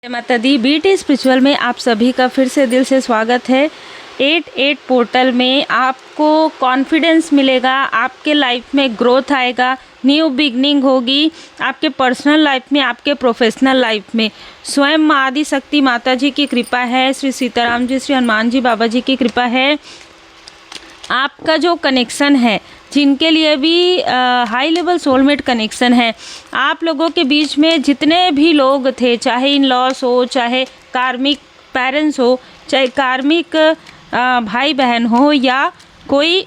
जय माता दी। BT spiritual में आप सभी का फिर से दिल से स्वागत है। 88 पोर्टल में आपको कॉन्फिडेंस मिलेगा, आपके लाइफ में ग्रोथ आएगा, न्यू बिगनिंग होगी आपके पर्सनल लाइफ में, आपके प्रोफेशनल लाइफ में। स्वयं माँ आदि शक्ति माता जी की कृपा है, श्री सीताराम जी, श्री हनुमान जी बाबा जी की कृपा है। आपका जो कनेक्शन है, जिनके लिए भी हाई लेवल सोलमेट कनेक्शन है, आप लोगों के बीच में जितने भी लोग थे, चाहे इन लॉस हो, चाहे कार्मिक पेरेंट्स हो, चाहे कार्मिक भाई बहन हो, या कोई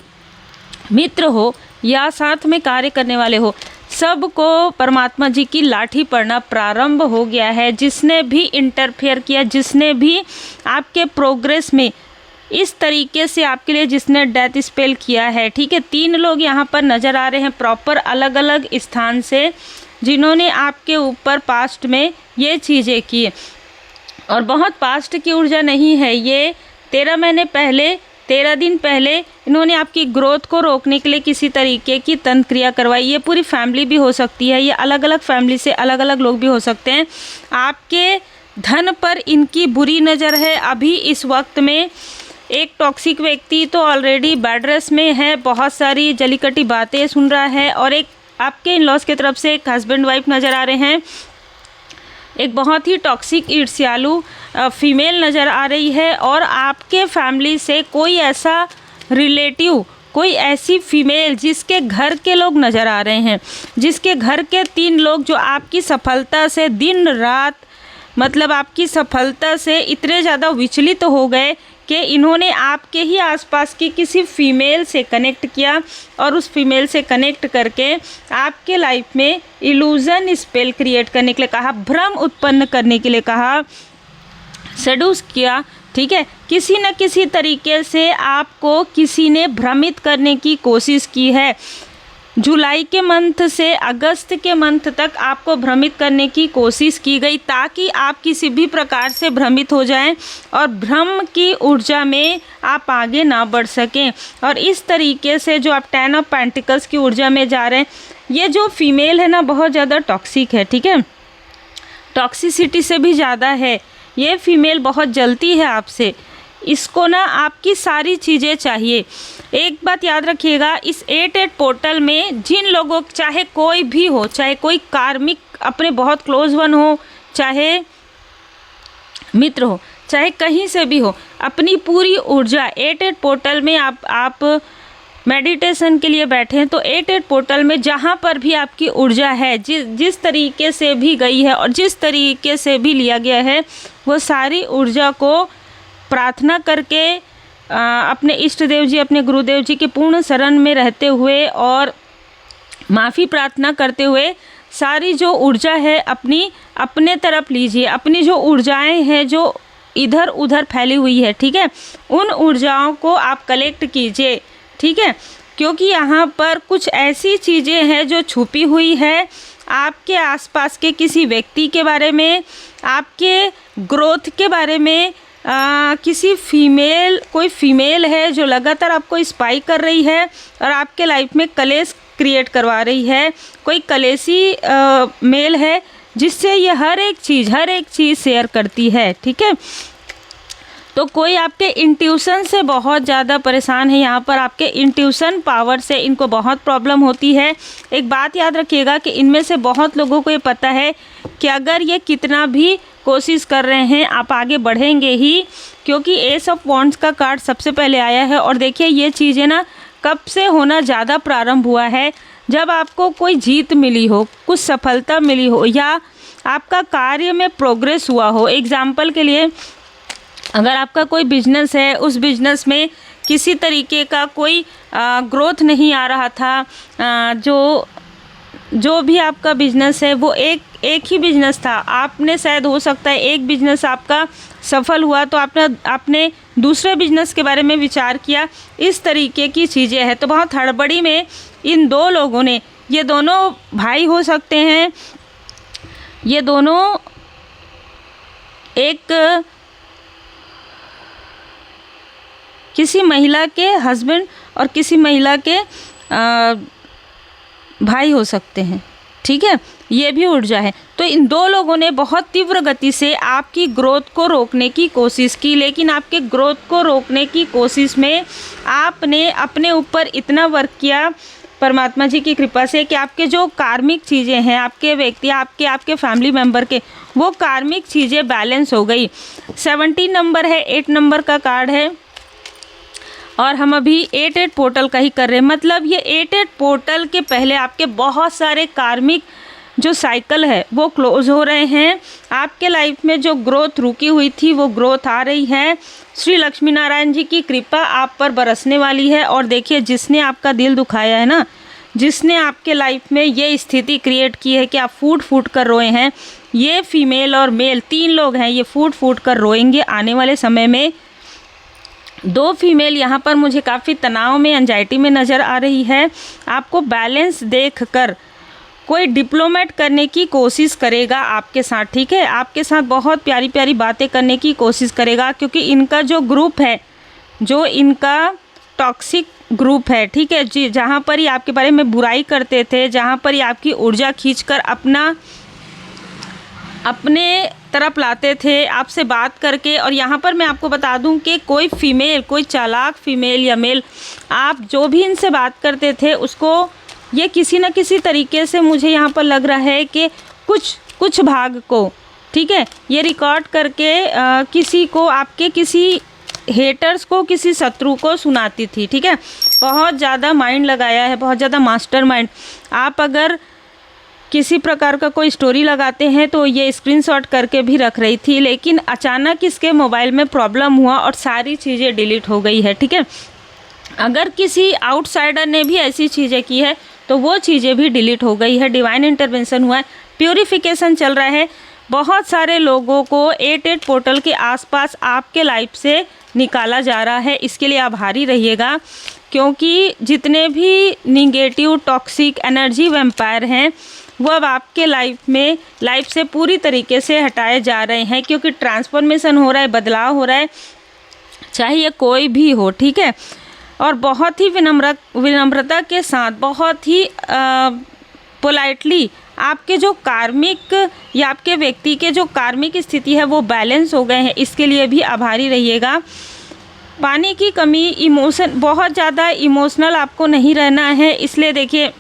मित्र हो, या साथ में कार्य करने वाले हो, सबको परमात्मा जी की लाठी पड़ना प्रारंभ हो गया है। जिसने भी इंटरफेयर किया, जिसने भी आपके प्रोग्रेस में इस तरीके से आपके लिए जिसने डेथ स्पेल किया है, ठीक है। 3 लोग यहाँ पर नज़र आ रहे हैं प्रॉपर अलग अलग स्थान से, जिन्होंने आपके ऊपर पास्ट में ये चीज़ें की। और बहुत पास्ट की ऊर्जा नहीं है ये, 13 महीने पहले, 13 दिन पहले इन्होंने आपकी ग्रोथ को रोकने के लिए किसी तरीके की तंत्र क्रिया करवाई। ये पूरी फैमिली भी हो सकती है, ये अलग अलग फैमिली से अलग अलग लोग भी हो सकते हैं। आपके धन पर इनकी बुरी नज़र है। अभी इस वक्त में एक टॉक्सिक व्यक्ति तो ऑलरेडी बेड रेस्ट में है, बहुत सारी जलीकटी बातें सुन रहा है, और एक आपके इन लॉस की तरफ से एक हस्बैंड वाइफ नज़र आ रहे हैं। एक बहुत ही टॉक्सिक ईर्ष्यालु फीमेल नज़र आ रही है, और आपके फैमिली से कोई ऐसा रिलेटिव, कोई ऐसी फीमेल जिसके घर के लोग नज़र आ रहे हैं, जिसके घर के 3 लोग जो आपकी सफलता से दिन रात, मतलब आपकी सफलता से इतने ज़्यादा विचलित हो गए कि इन्होंने आपके ही आसपास की किसी फीमेल से कनेक्ट किया, और उस फीमेल से कनेक्ट करके आपके लाइफ में इल्यूज़न स्पेल क्रिएट करने के लिए कहा, भ्रम उत्पन्न करने के लिए कहा, सेड्यूस किया, ठीक है। किसी न किसी तरीके से आपको किसी ने भ्रमित करने की कोशिश की है। जुलाई के मंथ से अगस्त के मंथ तक आपको भ्रमित करने की कोशिश की गई, ताकि आप किसी भी प्रकार से भ्रमित हो जाएं और भ्रम की ऊर्जा में आप आगे ना बढ़ सकें। और इस तरीके से जो आप 10 ऑफ पेंटिकल्स की ऊर्जा में जा रहे हैं, ये जो फीमेल है ना, बहुत ज़्यादा टॉक्सिक है, ठीक है। टॉक्सिसिटी से भी ज़्यादा है ये फीमेल, बहुत जलती है आपसे। इसको ना आपकी सारी चीज़ें चाहिए। एक बात याद रखिएगा, इस 88 पोर्टल में जिन लोगों, चाहे कोई भी हो, चाहे कोई कार्मिक अपने बहुत क्लोज वन हो, चाहे मित्र हो, चाहे कहीं से भी हो, अपनी पूरी ऊर्जा 88 पोर्टल में आप मेडिटेशन के लिए बैठे हैं, तो 88 पोर्टल में जहाँ पर भी आपकी ऊर्जा है, जिस तरीके से भी गई है और जिस तरीके से भी लिया गया है, वो सारी ऊर्जा को प्रार्थना करके अपने इष्ट देव जी, अपने गुरुदेव जी के पूर्ण शरण में रहते हुए और माफ़ी प्रार्थना करते हुए सारी जो ऊर्जा है अपने तरफ लीजिए। अपनी जो ऊर्जाएं हैं जो इधर उधर फैली हुई है, ठीक है, उन ऊर्जाओं को आप कलेक्ट कीजिए, ठीक है। क्योंकि यहाँ पर कुछ ऐसी चीज़ें हैं जो छुपी हुई है आपके आसपास के किसी व्यक्ति के बारे में, आपके ग्रोथ के बारे में। किसी फीमेल, कोई फीमेल है जो लगातार आपको स्पाई कर रही है और आपके लाइफ में कलेश क्रिएट करवा रही है। कोई कलेशी मेल है जिससे ये हर एक चीज़ शेयर करती है, ठीक है। तो कोई आपके इंट्यूशन से बहुत ज़्यादा परेशान है। यहाँ पर आपके इंट्यूशन पावर से इनको बहुत प्रॉब्लम होती है। एक बात याद रखिएगा कि इनमें से बहुत लोगों को ये पता है कि अगर ये कितना भी कोशिश कर रहे हैं, आप आगे बढ़ेंगे ही, क्योंकि एस ऑफ वॉन्ड्स का कार्ड सबसे पहले आया है। और देखिए ये चीज़ें ना कब से होना ज़्यादा प्रारंभ हुआ है, जब आपको कोई जीत मिली हो, कुछ सफलता मिली हो, या आपका कार्य में प्रोग्रेस हुआ हो। एग्जाम्पल के लिए, अगर आपका कोई बिजनेस है, उस बिजनेस में किसी तरीके का कोई ग्रोथ नहीं आ रहा था, जो भी आपका बिजनेस है वो एक ही बिजनेस था, आपने शायद हो सकता है एक बिजनेस आपका सफल हुआ तो आपने दूसरे बिजनेस के बारे में विचार किया। इस तरीके की चीज़ें हैं। तो बहुत हड़बड़ी में इन 2 लोगों ने, ये दोनों भाई हो सकते हैं, ये दोनों एक किसी महिला के हस्बैंड और किसी महिला के भाई हो सकते हैं, ठीक है, ये भी ऊर्जा है। तो इन दो लोगों ने बहुत तीव्र गति से आपकी ग्रोथ को रोकने की कोशिश की, लेकिन आपके ग्रोथ को रोकने की कोशिश में आपने अपने ऊपर इतना वर्क किया परमात्मा जी की कृपा से कि आपके जो कार्मिक चीज़ें हैं, आपके व्यक्ति, आपके फैमिली मेम्बर के, वो कार्मिक चीज़ें बैलेंस हो गई। 17 नंबर है, 8 नंबर का कार्ड है और हम अभी 8-8 पोर्टल का ही कर रहे हैं। मतलब ये 8-8 पोर्टल के पहले आपके बहुत सारे कार्मिक जो साइकिल है वो क्लोज हो रहे हैं। आपके लाइफ में जो ग्रोथ रुकी हुई थी वो ग्रोथ आ रही है। श्री लक्ष्मी नारायण जी की कृपा आप पर बरसने वाली है। और देखिए, जिसने आपका दिल दुखाया है ना, जिसने आपके लाइफ में ये स्थिति क्रिएट की है कि आप फूट फूट कर रोए हैं, ये फीमेल और मेल 3 लोग हैं, ये फूट फूट कर रोएंगे आने वाले समय में। 2 फीमेल यहाँ पर मुझे काफ़ी तनाव में, एंजाइटी में नज़र आ रही है। आपको बैलेंस देख कर कोई डिप्लोमेट करने की कोशिश करेगा आपके साथ, ठीक है, आपके साथ बहुत प्यारी प्यारी बातें करने की कोशिश करेगा, क्योंकि इनका जो ग्रुप है, जो इनका टॉक्सिक ग्रुप है, ठीक है जी, जहाँ पर ही आपके बारे में बुराई करते थे, जहाँ पर ही आपकी ऊर्जा खींचकर अपने तरफ लाते थे आपसे बात करके। और यहाँ पर मैं आपको बता दूं कि कोई फीमेल, कोई चालाक फीमेल या मेल, आप जो भी इनसे बात करते थे उसको ये किसी न किसी तरीके से, मुझे यहाँ पर लग रहा है कि कुछ भाग को, ठीक है, ये रिकॉर्ड करके किसी को, आपके किसी हेटर्स को, किसी शत्रु को सुनाती थी, ठीक है। बहुत ज़्यादा माइंड लगाया है, बहुत ज़्यादा मास्टरमाइंड। आप अगर किसी प्रकार का कोई स्टोरी लगाते हैं तो ये स्क्रीनशॉट करके भी रख रही थी, लेकिन अचानक इसके मोबाइल में प्रॉब्लम हुआ और सारी चीज़ें डिलीट हो गई है, ठीक है। अगर किसी आउटसाइडर ने भी ऐसी चीज़ें की है तो वो चीज़ें भी डिलीट हो गई है। डिवाइन इंटरवेंशन हुआ है, प्यूरिफिकेशन चल रहा है। बहुत सारे लोगों को 8-8 पोर्टल के आसपास आपके लाइफ से निकाला जा रहा है। इसके लिए आभारी रहिएगा, क्योंकि जितने भी निगेटिव टॉक्सिक एनर्जी वैम्पायर हैं वो अब आपके लाइफ से पूरी तरीके से हटाए जा रहे हैं, क्योंकि ट्रांसफॉर्मेशन हो रहा है, बदलाव हो रहा है, चाहे ये कोई भी हो, ठीक है। और बहुत ही विनम्रता के साथ, बहुत ही पोलाइटली आपके जो कार्मिक या आपके व्यक्ति के जो कार्मिक स्थिति है वो बैलेंस हो गए हैं। इसके लिए भी आभारी रहिएगा। पानी की कमी, इमोशन, बहुत ज़्यादा इमोशनल आपको नहीं रहना है, इसलिए देखिए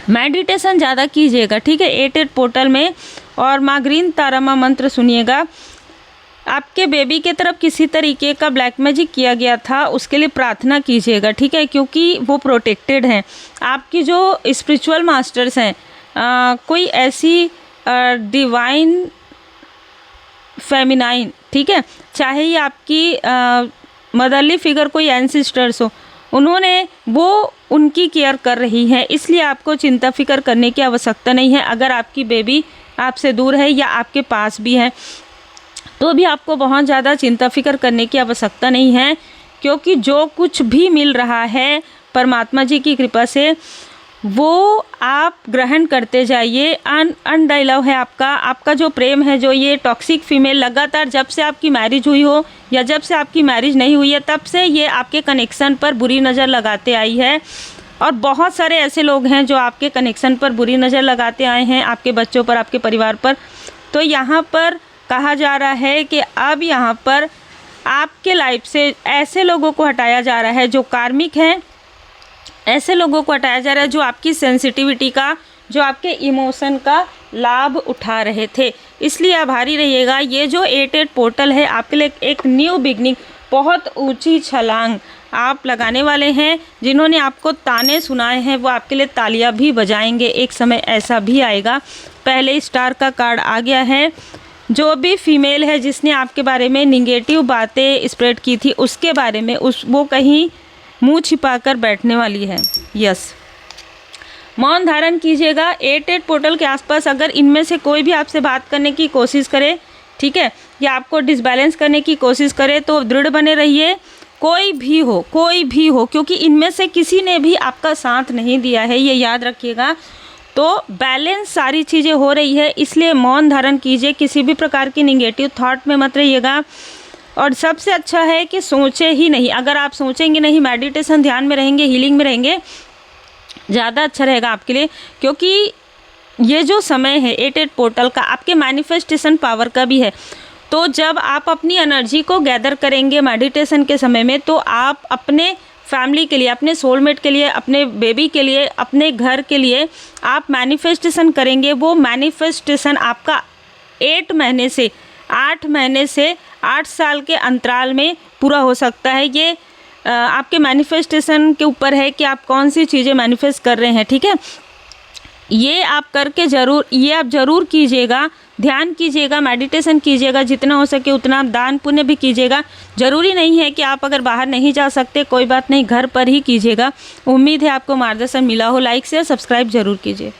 मेडिटेशन ज़्यादा कीजिएगा, ठीक है, 8-8 पोर्टल में। और माँ ग्रीन तारा माँ मंत्र सुनिएगा। आपके बेबी के तरफ किसी तरीके का ब्लैक मैजिक किया गया था, उसके लिए प्रार्थना कीजिएगा, ठीक है, क्योंकि वो प्रोटेक्टेड हैं। आपकी जो स्पिरिचुअल मास्टर्स हैं, कोई ऐसी डिवाइन फेमिनाइन, ठीक है, चाहे ये आपकी मदरली फिगर कोई एंसिस्टर्स हो, उनकी केयर कर रही है, इसलिए आपको चिंता फिक्र करने की आवश्यकता नहीं है। अगर आपकी बेबी आपसे दूर है या आपके पास भी है तो भी आपको बहुत ज़्यादा चिंता फिक्र करने की आवश्यकता नहीं है, क्योंकि जो कुछ भी मिल रहा है परमात्मा जी की कृपा से वो आप ग्रहण करते जाइए। अनडाई लव है आपका जो प्रेम है, जो ये टॉक्सिक फीमेल लगातार जब से आपकी मैरिज हुई हो या जब से आपकी मैरिज नहीं हुई है तब से ये आपके कनेक्शन पर बुरी नज़र लगाते आई है। और बहुत सारे ऐसे लोग हैं जो आपके कनेक्शन पर बुरी नज़र लगाते आए हैं, आपके बच्चों पर, आपके परिवार पर। तो यहाँ पर कहा जा रहा है कि अब यहाँ पर आपके लाइफ से ऐसे लोगों को हटाया जा रहा है जो कार्मिक हैं, ऐसे लोगों को हटाया जा रहा है जो आपकी सेंसिटिविटी का, जो आपके इमोशन का लाभ उठा रहे थे। इसलिए आभारी रहिएगा। ये जो 8-8 पोर्टल है आपके लिए एक न्यू बिगनिंग, बहुत ऊंची छलांग आप लगाने वाले हैं। जिन्होंने आपको ताने सुनाए हैं वो आपके लिए तालियां भी बजाएंगे। एक समय ऐसा भी आएगा। पहले स्टार का कार्ड आ गया है। जो भी फीमेल है जिसने आपके बारे में निगेटिव बातें स्प्रेड की थी उसके बारे में वो कहीं मुंह छिपाकर बैठने वाली है। यस, मौन धारण कीजिएगा। 8-8 पोर्टल के आसपास अगर इनमें से कोई भी आपसे बात करने की कोशिश करे, ठीक है, या आपको डिसबैलेंस करने की कोशिश करे तो दृढ़ बने रहिए। कोई भी हो, क्योंकि इनमें से किसी ने भी आपका साथ नहीं दिया है, ये याद रखिएगा। तो बैलेंस सारी चीज़ें हो रही है, इसलिए मौन धारण कीजिए। किसी भी प्रकार की निगेटिव थॉट में मत रहिएगा। और सबसे अच्छा है कि सोचे ही नहीं। अगर आप सोचेंगे नहीं, मेडिटेशन ध्यान में रहेंगे, हीलिंग में रहेंगे, ज़्यादा अच्छा रहेगा आपके लिए। क्योंकि ये जो समय है 88 पोर्टल का आपके मैनिफेस्टेशन पावर का भी है। तो जब आप अपनी एनर्जी को गैदर करेंगे मेडिटेशन के समय में, तो आप अपने फैमिली के लिए, अपने सोलमेट के लिए, अपने बेबी के लिए, अपने घर के लिए आप मैनिफेस्टेशन करेंगे। वो मैनिफेस्टेशन आपका 8 महीने से 8 साल के अंतराल में पूरा हो सकता है। ये आपके मैनिफेस्टेशन के ऊपर है कि आप कौन सी चीज़ें मैनिफेस्ट कर रहे हैं, ठीक है। ये आप करके आप ज़रूर कीजिएगा, ध्यान कीजिएगा, मेडिटेशन कीजिएगा, जितना हो सके उतना दान पुण्य भी कीजिएगा। ज़रूरी नहीं है कि आप अगर बाहर नहीं जा सकते, कोई बात नहीं, घर पर ही कीजिएगा। उम्मीद है आपको मार्गदर्शन मिला हो। लाइक शेयर सब्सक्राइब ज़रूर कीजिए।